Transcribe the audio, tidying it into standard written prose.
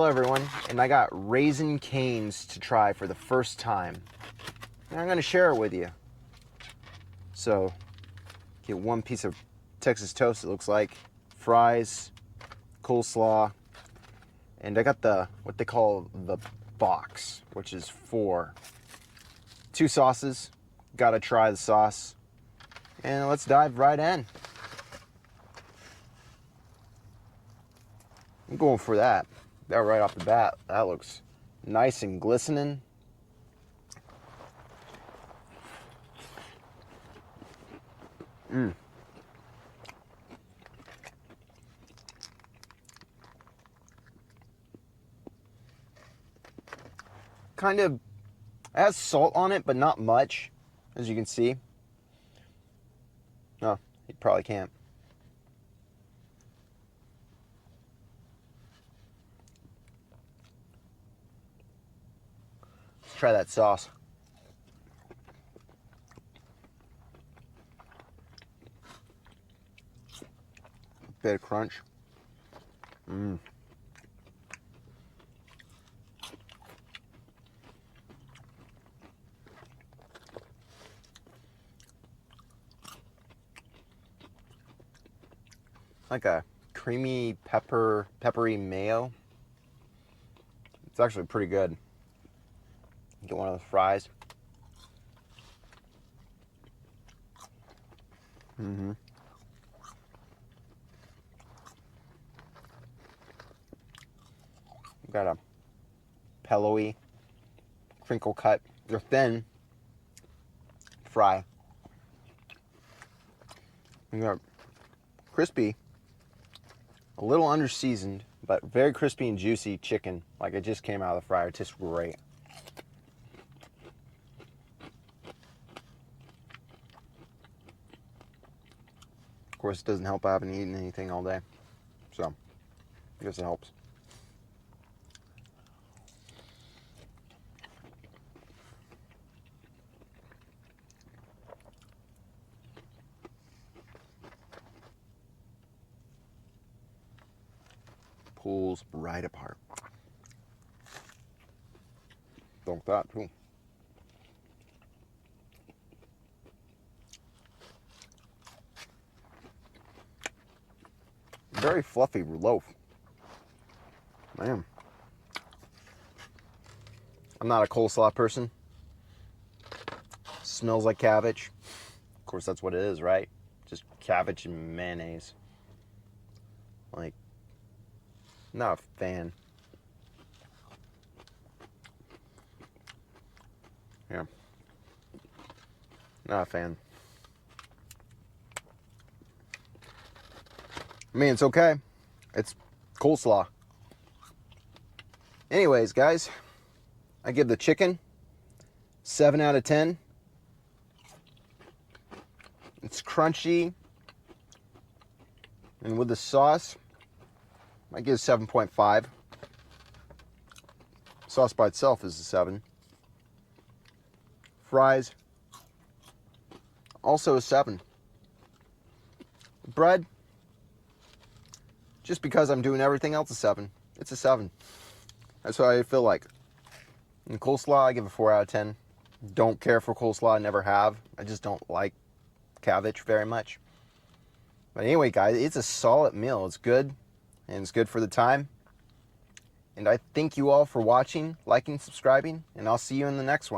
Hello everyone, and I got Raisin Canes to try for the first time. And I'm going to share it with you. So, get one piece of Texas toast, it looks like, fries, coleslaw, and I got what they call the box, which is 2 sauces. Gotta try the sauce. And let's dive right in. I'm going for that. That right off the bat, that looks nice and glistening. Kind of, it has salt on it, but not much, as you can see. Oh, you probably can't. Let's try that sauce. Bit of crunch. Like a creamy peppery mayo. It's actually pretty good. Get one of those fries. Got a pillowy, crinkle cut. They're thin fry. You got crispy, a little under seasoned, but very crispy and juicy chicken. Like it just came out of the fryer. It tastes great. Of course, it doesn't help I haven't eaten anything all day. So, I guess it helps. Pulls right apart. Like that too. Very fluffy loaf. Man. I'm not a coleslaw person. Smells like cabbage. Of course, that's what it is, right? Just cabbage and mayonnaise. Like, not a fan. Yeah. Not a fan. I mean, it's okay. It's coleslaw. Anyways, guys, I give the chicken 7 out of 10. It's crunchy. And with the sauce, I give 7.5. Sauce by itself is a 7. Fries, also a 7. Bread, just because I'm doing everything else a 7. It's a 7. That's what I feel like. And coleslaw, I give a 4 out of 10. Don't care for coleslaw, I never have. I just don't like cabbage very much. But anyway, guys, it's a solid meal. It's good, and it's good for the time. And I thank you all for watching, liking, subscribing, and I'll see you in the next one.